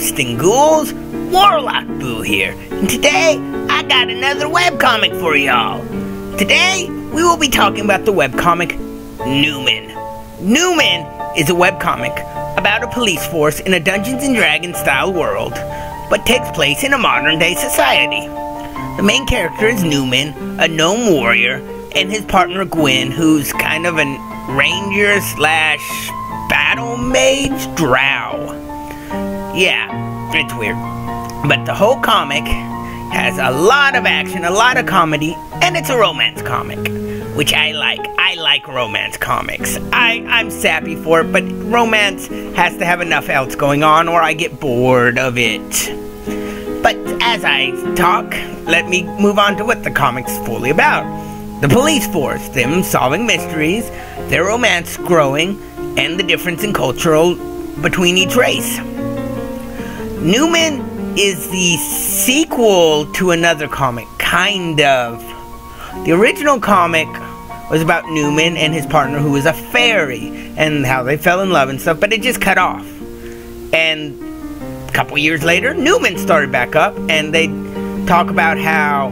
ghosts and ghouls, Warlock Boo here, and today I got another webcomic for y'all. Today we will be talking about the webcomic Newman. Newman is a webcomic about a police force in a Dungeons & Dragons style world, but takes place in a modern day society. The main character is Newman, a gnome warrior, and his partner Gwen, who's kind of a ranger slash battle mage Drow. Yeah, it's weird. But the whole comic has a lot of action, a lot of comedy, and it's a romance comic, which I like. I like romance comics. I'm sappy for it, but romance has to have enough else going on or I get bored of it. But as I talk, let me move on to what the comic's fully about. The police force, them solving mysteries, their romance growing, and the difference in cultural between each race. Newman is the sequel to another comic, kind of. The original comic was about Newman and his partner who was a fairy and how they fell in love and stuff, but it just cut off. And a couple years later, Newman started back up, and they talk about how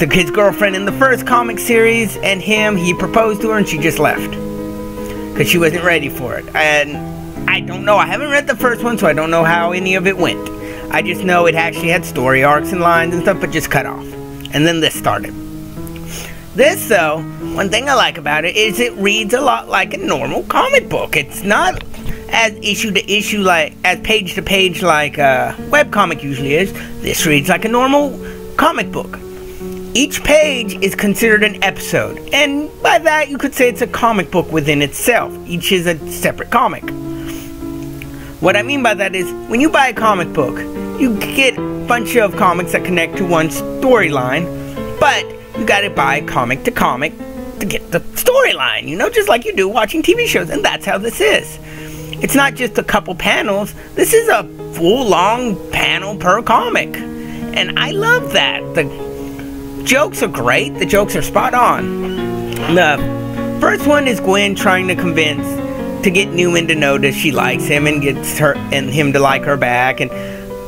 his girlfriend in the first comic series and he proposed to her and she just left because she wasn't ready for it. And I don't know, I haven't read the first one, so I don't know how any of it went. I just know it actually had story arcs and lines and stuff, but just cut off. And then this started. This, though, one thing I like about it is it reads a lot like a normal comic book. It's not as issue to issue, as page to page like a webcomic usually is. This reads like a normal comic book. Each page is considered an episode, and by that you could say it's a comic book within itself. Each is a separate comic. What I mean by that is, when you buy a comic book, you get a bunch of comics that connect to one storyline, but you gotta buy comic to get the storyline, you know, just like you do watching TV shows, and that's how this is. It's not just a couple panels, this is a full long panel per comic, and I love that. The jokes are great, the jokes are spot on. The first one is Gwen trying to get Newman to notice she likes him and gets her and him to like her back, and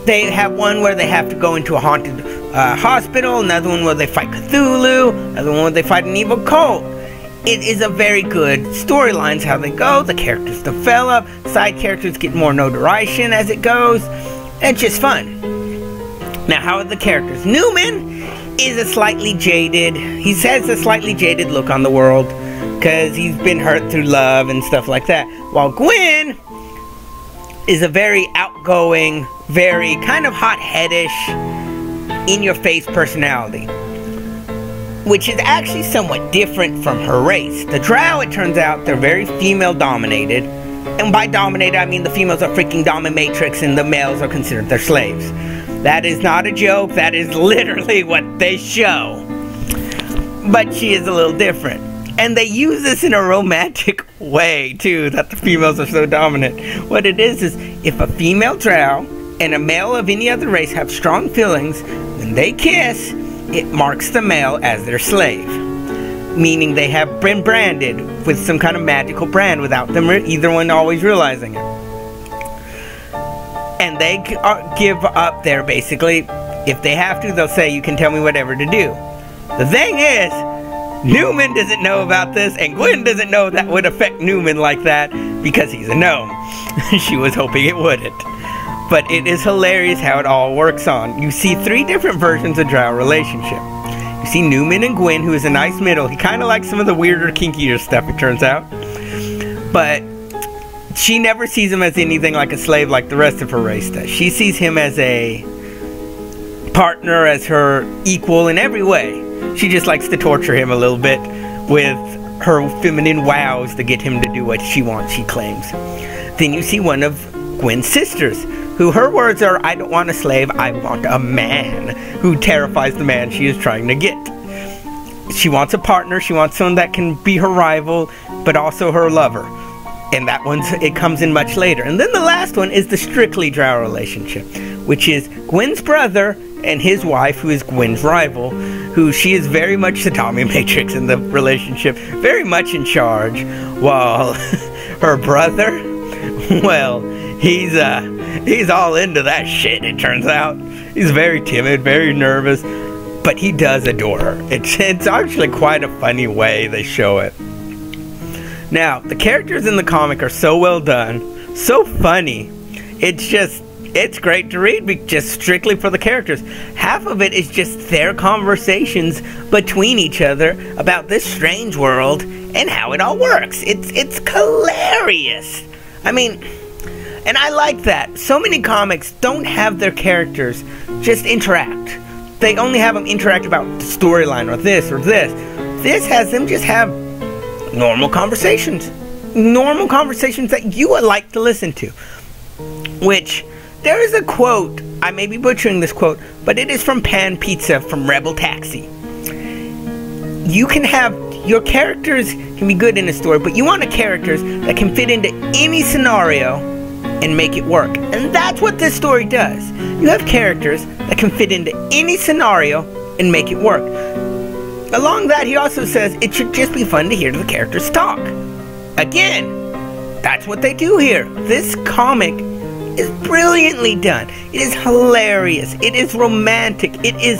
they have one where they have to go into a haunted hospital, another one where they fight Cthulhu, another one where they fight an evil cult. It is a very good storylines how they go, the characters develop, side characters get more notoriety as it goes, and it's just fun. Now, how are the characters? Newman is a slightly jaded, he has a slightly jaded look on the world because he's been hurt through love and stuff like that, while Gwen is a very outgoing, very kind of hot-headish, in-your-face personality, which is actually somewhat different from her race. The Drow, it turns out, they're very female-dominated, and by dominated I mean the females are freaking dominatrix and the males are considered their slaves. That is not a joke, that is literally what they show. But she is a little different. And they use this in a romantic way, too, that the females are so dominant. What it is if a female Drow and a male of any other race have strong feelings, when they kiss, it marks the male as their slave. Meaning they have been branded with some kind of magical brand without them either one always realizing it. And they give up there, basically. If they have to, they'll say, you can tell me whatever to do. The thing is, Newman doesn't know about this, and Gwen doesn't know that would affect Newman like that, because he's a gnome. She was hoping it wouldn't. But it is hilarious how it all works on. You see 3 different versions of Drow relationship. You see Newman and Gwen, who is a nice middle. He kind of likes some of the weirder, kinkier stuff, it turns out. But she never sees him as anything like a slave like the rest of her race does. She sees him as a partner, as her equal in every way. She just likes to torture him a little bit with her feminine wows to get him to do what she wants, she claims. Then you see one of Gwen's sisters, who her words are, I don't want a slave, I want a man, who terrifies the man she is trying to get. She wants a partner, she wants someone that can be her rival, but also her lover. And that it comes in much later. And then the last one is the strictly Drow relationship, which is Gwen's brother and his wife, who is Gwen's rival, who she is very much the dominatrix in the relationship, very much in charge, while her brother, well, he's all into that shit, it turns out. He's very timid, very nervous, but he does adore her. It's actually quite a funny way they show it. Now, the characters in the comic are so well done, so funny. It's great to read just strictly for the characters. Half of it is just their conversations between each other about this strange world and how it all works. It's hilarious. I mean, and I like that. So many comics don't have their characters just interact. They only have them interact about the storyline or this or this. This has them just have normal conversations. Normal conversations that you would like to listen to. Which, there is a quote, I may be butchering this quote, but it is from Pan Pizza from Rebel Taxi. You can have, your characters can be good in a story, but you want characters that can fit into any scenario and make it work. And that's what this story does. You have characters that can fit into any scenario and make it work. Along that, he also says it should just be fun to hear the characters talk. Again, that's what they do here. This comic is brilliantly done. It is hilarious. It is romantic. It is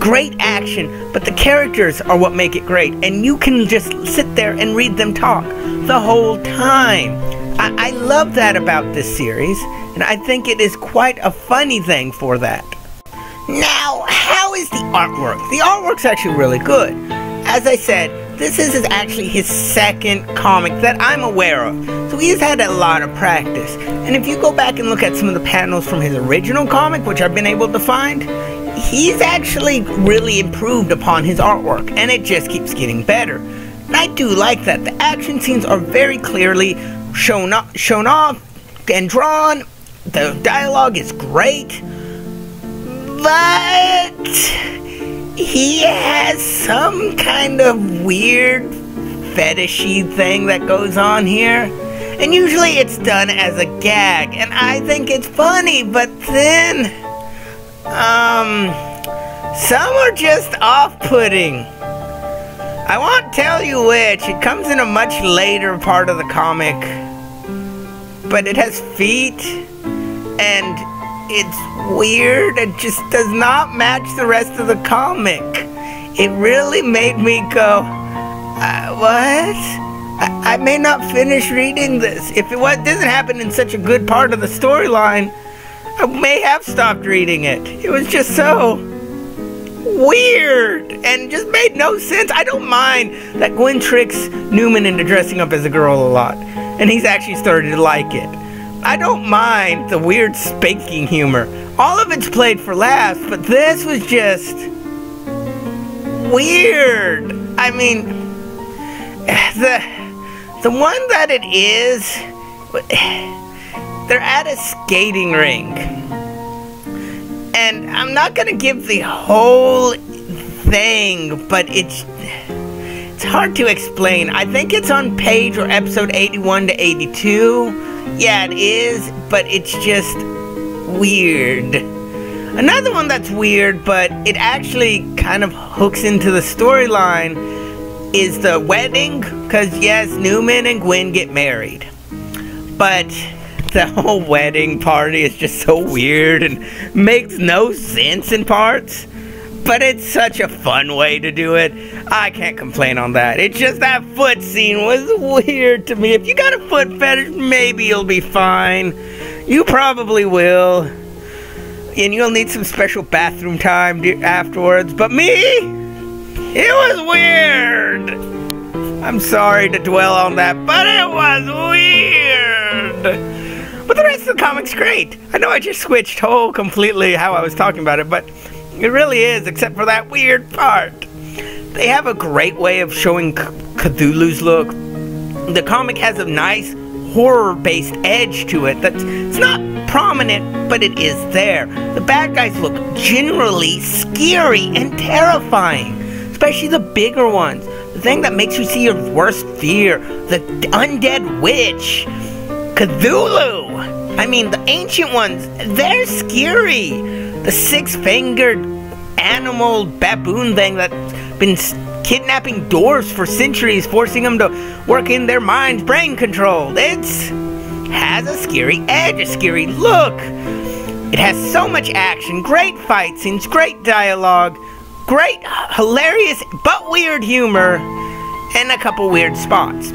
great action, but the characters are what make it great, and you can just sit there and read them talk the whole time. I love that about this series, and I think it is quite a funny thing for that. Now, how is the artwork? The artwork's actually really good. As I said, this is actually his second comic that I'm aware of, so he's had a lot of practice. And if you go back and look at some of the panels from his original comic, which I've been able to find, he's actually really improved upon his artwork, and it just keeps getting better. And I do like that. The action scenes are very clearly shown off and drawn. The dialogue is great, but he has some kind of weird fetishy thing that goes on here. And usually it's done as a gag, and I think it's funny, but then, some are just off-putting. I won't tell you which. It comes in a much later part of the comic, but it has feet, and it's weird. It just does not match the rest of the comic. It really made me go, what? I may not finish reading this. If it doesn't happen in such a good part of the storyline, I may have stopped reading it. It was just so weird and just made no sense. I don't mind that Gwen tricks Newman into dressing up as a girl a lot, and he's actually started to like it. I don't mind the weird spanking humor. All of it's played for laughs, but this was just weird. I mean, the one that it is, they're at a skating rink. And I'm not gonna give the whole thing, but it's hard to explain. I think it's on page or episode 81 to 82. Yeah, it is, but it's just weird. Another one that's weird, but it actually kind of hooks into the storyline, is the wedding, because yes, Newman and Gwen get married. But the whole wedding party is just so weird and makes no sense in parts. But it's such a fun way to do it. I can't complain on that. It's just that foot scene was weird to me. If you got a foot fetish, maybe you'll be fine. You probably will. And you'll need some special bathroom time afterwards. But me, it was weird. I'm sorry to dwell on that, but it was weird. But the rest of the comic's great. I know I just switched completely how I was talking about it, but it really is, except for that weird part. They have a great way of showing Cthulhu's look. The comic has a nice horror-based edge to it it's not prominent, but it is there. The bad guys look generally scary and terrifying, especially the bigger ones. The thing that makes you see your worst fear, the undead witch, Cthulhu. I mean, the ancient ones, they're scary. The six-fingered animal baboon thing that's been kidnapping dwarves for centuries, forcing them to work in their mind's brain control. has a scary edge, a scary look. It has so much action, great fight scenes, great dialogue, great, hilarious, but weird humor, and a couple weird spots.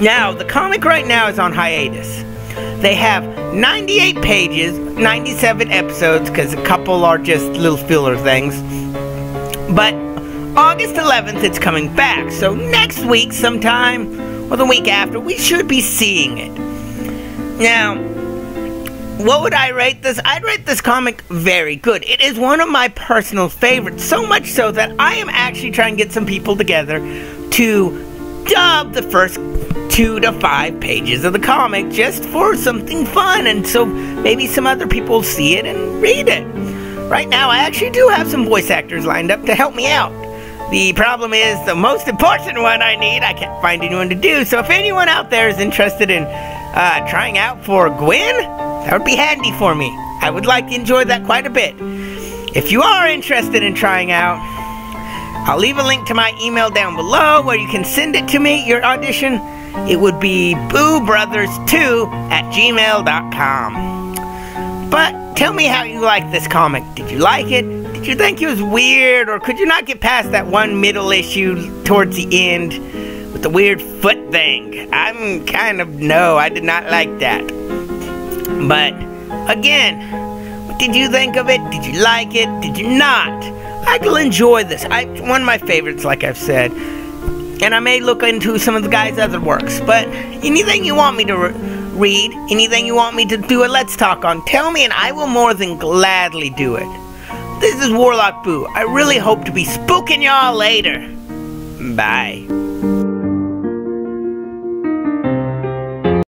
Now, the comic right now is on hiatus. They have 98 pages, 97 episodes, because a couple are just little filler things. But August 11th, it's coming back. So next week sometime, or the week after, we should be seeing it. Now, what would I rate this? I'd rate this comic very good. It is one of my personal favorites, so much so that I am actually trying to get some people together to dub the first 2 to 5 pages of the comic just for something fun, and so maybe some other people will see it and read it. Right now, I actually do have some voice actors lined up to help me out. The problem is, the most important one I need, I can't find anyone to do, so if anyone out there is interested in trying out for Gwen, that would be handy for me. I would like to enjoy that quite a bit. If you are interested in trying out, I'll leave a link to my email down below where you can send it to me, your audition. It would be boobrothers2@gmail.com. But tell me how you like this comic. Did you like it? Did you think it was weird? Or could you not get past that one middle issue towards the end with the weird foot thing? No, I did not like that. But again, what did you think of it? Did you like it? Did you not? I will enjoy this. One of my favorites, like I've said. And I may look into some of the guy's other works. But anything you want me to read, anything you want me to do a Let's Talk on, tell me and I will more than gladly do it. This is Warlock Boo. I really hope to be spooking y'all later. Bye.